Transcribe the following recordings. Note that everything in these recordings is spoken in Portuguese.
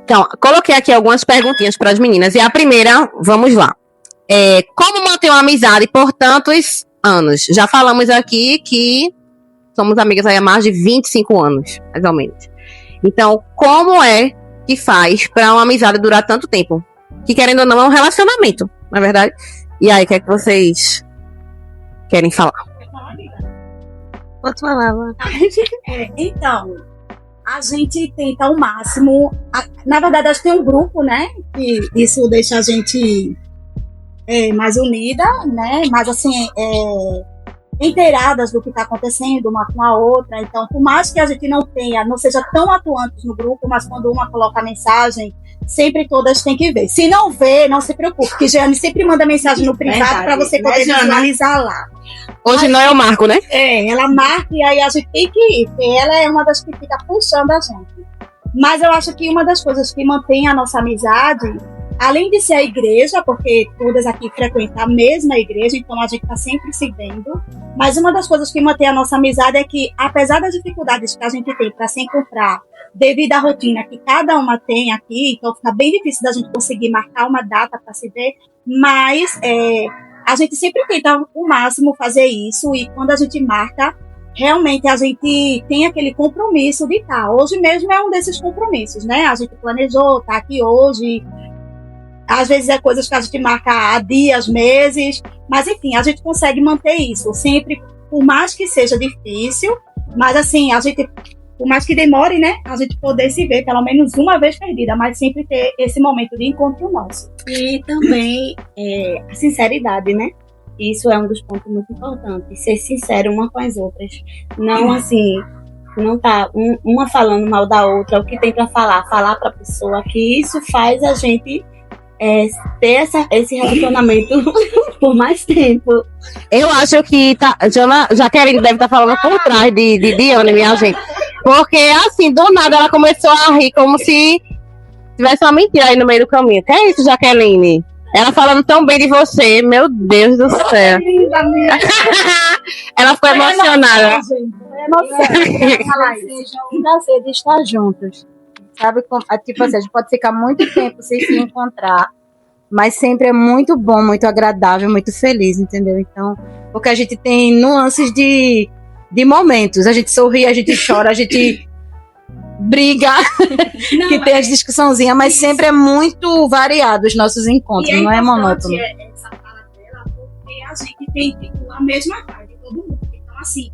Então, coloquei aqui algumas perguntinhas para as meninas. E a primeira, vamos lá. Como manter uma amizade por tantos anos? Já falamos aqui que somos amigas aí há mais de 25 anos, mais ou menos. Então, como é que faz para uma amizade durar tanto tempo? Que, querendo ou não, é um relacionamento, na verdade. E aí, o que é que vocês querem falar? Pode falar, Lá. Então, a gente tenta ao máximo. Na verdade, acho que tem um grupo, né? Que isso deixa a gente mais unida, né? Mais assim, inteiradas do que está acontecendo uma com a outra. Então, por mais que a gente não seja tão atuantes no grupo, mas quando uma coloca a mensagem, sempre todas têm que ver. Se não vê, não se preocupe, porque Jeane sempre manda mensagem no privado para você poder visualizar lá. Hoje não é o Marco, né? Ela marca e aí a gente tem que ir, porque ela é uma das que fica puxando a gente. Mas eu acho que uma das coisas que mantém a nossa amizade, além de ser a igreja, porque todas aqui frequentam a mesma igreja, então a gente está sempre se vendo, mas uma das coisas que mantém a nossa amizade é que, apesar das dificuldades que a gente tem para se encontrar, devido à rotina que cada uma tem aqui, então fica bem difícil da gente conseguir marcar uma data para se ver, mas a gente sempre tenta o máximo fazer isso, e quando a gente marca, realmente a gente tem aquele compromisso de estar. Hoje mesmo é um desses compromissos, né? A gente planejou estar aqui hoje. Às vezes é coisas que a gente marca há dias, meses, mas enfim, a gente consegue manter isso, sempre, por mais que seja difícil, mas assim, a gente, por mais que demore, né, a gente poder se ver pelo menos uma vez perdida, mas sempre ter esse momento de encontro nosso. E também a sinceridade, né? Isso é um dos pontos muito importantes, ser sincero uma com as outras, não assim, não tá uma falando mal da outra, o que tem para falar pra pessoa, que isso faz a gente ter esse relacionamento por mais tempo. Eu acho que Jaqueline deve estar falando por trás de Diane, minha gente. Porque, assim, do nada ela começou a rir como se tivesse uma mentira aí no meio do caminho. Que é isso, Jaqueline? Ela falando tão bem de você, meu Deus do céu. Ela ficou emocionada. Seja um prazer de estar juntos. Sabe, tipo assim, a gente pode ficar muito tempo sem se encontrar, mas sempre é muito bom, muito agradável, muito feliz, entendeu? Então, porque a gente tem nuances de momentos, a gente sorri, a gente chora, a gente briga, que tem as discussãozinhas, mas sempre é muito variado os nossos encontros, não é monótono. Essa fala dela, porque a gente tem tipo, a mesma vibe, todo mundo. Então, assim,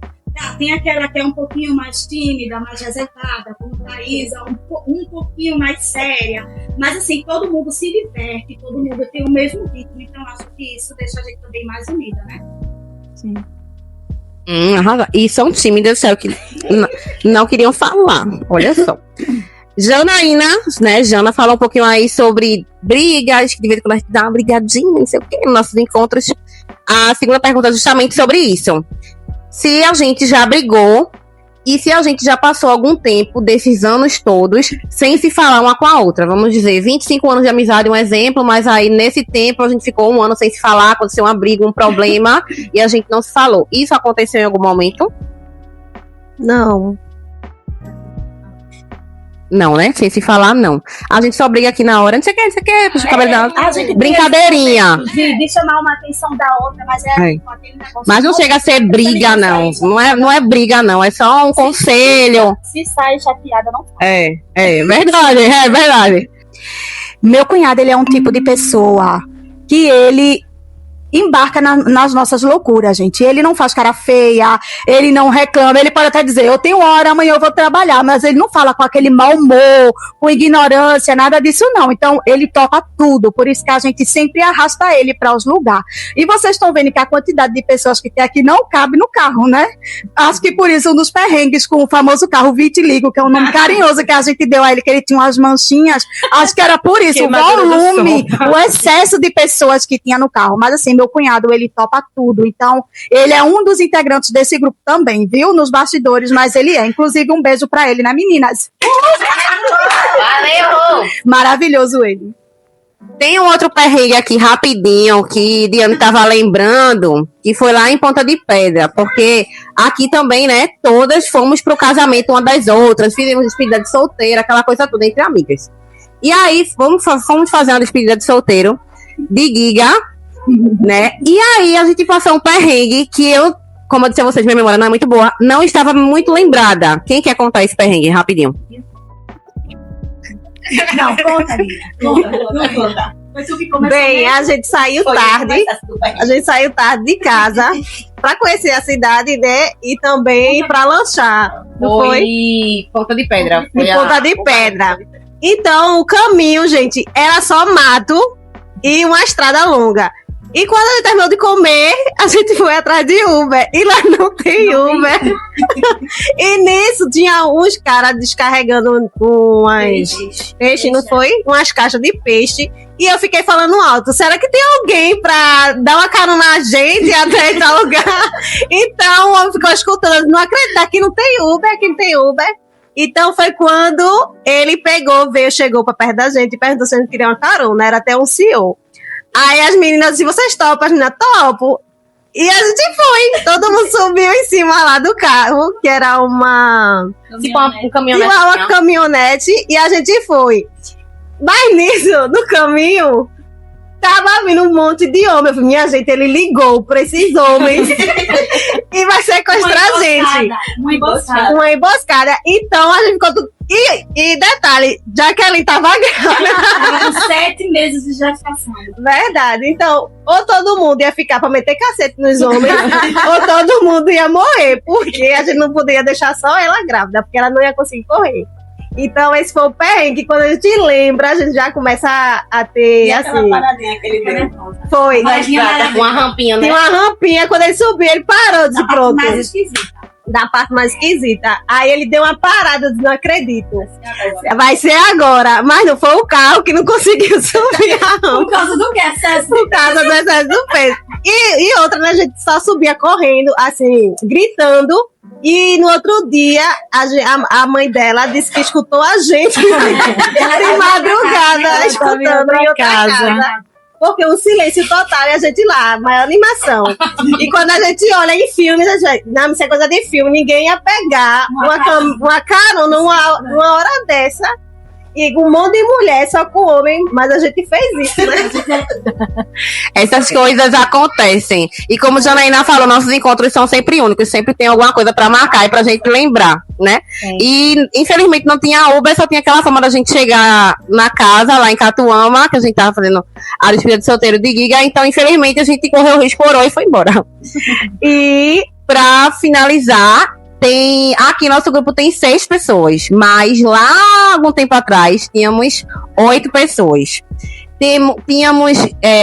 tem aquela que é um pouquinho mais tímida, mais reservada, como Thaisa, um pouquinho mais séria, mas assim, todo mundo se diverte, todo mundo tem o mesmo ritmo, então acho que isso deixa a gente também mais unida, né? Sim. E são tímidas, que não queriam falar, olha só. Janaína, né, Jana falou um pouquinho aí sobre brigas, que de vez em quando a gente dá uma brigadinha, não sei o que, nos nossos encontros. A segunda pergunta é justamente sobre isso. Se a gente já brigou e se a gente já passou algum tempo desses anos todos sem se falar uma com a outra. Vamos dizer, 25 anos de amizade, um exemplo, mas aí nesse tempo a gente ficou um ano sem se falar, aconteceu uma briga, um problema e a gente não se falou. Isso aconteceu em algum momento? Não. Não, né? Sem se falar, não. A gente só briga aqui na hora, não sei o que, puxa o cabelo da outra. Brincadeirinha. De chamar uma atenção da outra, mas mas não chega a ser briga, não. Não é briga, não. É só um conselho. Se sai chateada, não faz. É verdade. Meu cunhado, ele é um tipo de pessoa que ele embarca nas nossas loucuras, gente. Ele não faz cara feia, ele não reclama, ele pode até dizer, eu tenho hora, amanhã eu vou trabalhar, mas ele não fala com aquele mau humor, com ignorância, nada disso não. Então, ele toca tudo, por isso que a gente sempre arrasta ele para os lugares. E vocês estão vendo que a quantidade de pessoas que tem aqui não cabe no carro, né? Acho que por isso, um dos perrengues com o famoso carro Vitiligo, que é um nome carinhoso que a gente deu a ele, que ele tinha umas manchinhas, acho que era por isso, o volume, o excesso de pessoas que tinha no carro. Mas assim, meu cunhado, ele topa tudo, então ele é um dos integrantes desse grupo também, viu? Nos bastidores, mas ele é. Inclusive, um beijo pra ele, né, meninas? Valeu! Maravilhoso ele. Tem um outro perrengue aqui, rapidinho, que Diane tava lembrando, que foi lá em Ponta de Pedra, porque aqui também, né, todas fomos pro casamento uma das outras, fizemos despedida de solteira, aquela coisa toda entre amigas. E aí, fomos fazer uma despedida de solteiro de Giga, né? E aí a gente passou um perrengue que eu, como eu disse a vocês, minha memória não é muito boa, não estava muito lembrada. Quem quer contar esse perrengue? Rapidinho. Não, conta, Lina. Conta. Bem, a gente saiu tarde. A gente saiu tarde de casa para conhecer a cidade, né? E também para lanchar. Não foi? Ponta de Pedra. Ponta de Pedra. Então, o caminho, gente, era só mato e uma estrada longa. E quando a gente terminou de comer, a gente foi atrás de Uber. E lá não tem Uber. E nisso tinha uns caras descarregando umas peixe, não foi? Umas caixas de peixe. E eu fiquei falando alto, será que tem alguém pra dar uma carona na gente até tal lugar? Então, o homem ficou escutando, não acredito, aqui não tem Uber, aqui não tem Uber. Então, foi quando ele chegou pra perto da gente e perguntou se a gente queria uma carona, era até um senhor. Aí as meninas disseram, vocês topam? As meninas, topo. E a gente foi, todo mundo subiu em cima lá do carro, que era uma caminhonete, e a gente foi. Mas nisso, no caminho, tava vindo um monte de homem. Eu falei, minha gente, ele ligou pra esses homens e vai sequestrar a gente. Uma emboscada. Então a gente ficou tudo. E detalhe, Jaqueline tava grávida. 7 meses de gestação. Verdade. Então, ou todo mundo ia ficar pra meter cacete nos homens, ou todo mundo ia morrer. Porque a gente não podia deixar só ela grávida, porque ela não ia conseguir correr. Então, esse foi o perrengue. Quando a gente lembra, a gente já começa a ter, E assim... aquela paradinha que ele deu. Foi. Uma rampinha, né? Tinha uma rampinha. Quando ele subiu, ele parou. Disse, pronto. Mais esquisita. Da parte mais esquisita. Aí ele deu uma parada, eu disse, não acredito. Vai ser agora. Mas não foi o carro que não conseguiu subir a rampa. Por causa do que? Excesso. Por causa do excesso do peso. E outra, né? A gente só subia correndo, assim, gritando. E no outro dia, a mãe dela disse que escutou a gente de madrugada, escutando em outra casa. Porque o silêncio total e a gente lá, maior animação. E quando a gente olha em filmes, a gente, não, isso é coisa de filme, ninguém ia pegar uma carona numa hora dessa. E um monte de mulher só com homem, mas a gente fez isso, né? Essas coisas acontecem. E como Janaína falou, nossos encontros são sempre únicos, sempre tem alguma coisa pra marcar e pra gente lembrar, né? E infelizmente não tinha Uber, só tinha aquela forma da gente chegar na casa, lá em Catuama, que a gente tava fazendo a despedida de solteiro de Giga, então infelizmente a gente correu o risco, orou e foi embora. E pra finalizar, aqui nosso grupo tem 6 pessoas, mas lá algum tempo atrás tínhamos 8 pessoas. Tínhamos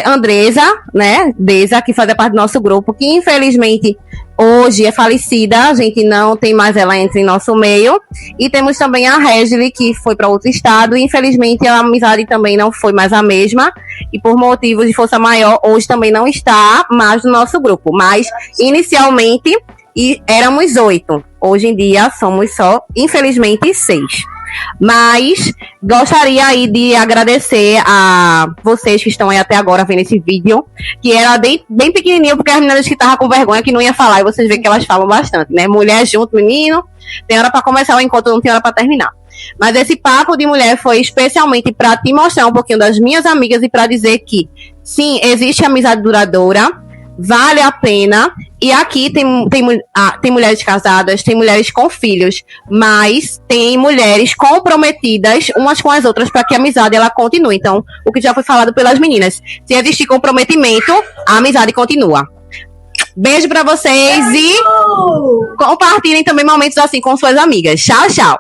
Andresa, né? Deza, que fazia parte do nosso grupo, que infelizmente hoje é falecida, a gente não tem mais ela entre em nosso meio. E temos também a Regile, que foi para outro estado, e infelizmente a amizade também não foi mais a mesma, e por motivos de força maior, hoje também não está mais no nosso grupo. Mas inicialmente éramos 8. Hoje em dia somos só, infelizmente, 6. Mas gostaria aí de agradecer a vocês que estão aí até agora vendo esse vídeo, que era bem pequenininho, porque as meninas que estavam com vergonha que não ia falar, e vocês veem que elas falam bastante, né? Mulher junto, menino, tem hora para começar o encontro, não tem hora para terminar. Mas esse papo de mulher foi especialmente para te mostrar um pouquinho das minhas amigas e para dizer que, sim, existe amizade duradoura, vale a pena. E aqui tem mulheres casadas, tem mulheres com filhos, mas tem mulheres comprometidas umas com as outras para que a amizade ela continue. Então, o que já foi falado pelas meninas, se existir comprometimento, a amizade continua. Beijo para vocês e compartilhem também momentos assim com suas amigas. Tchau, tchau.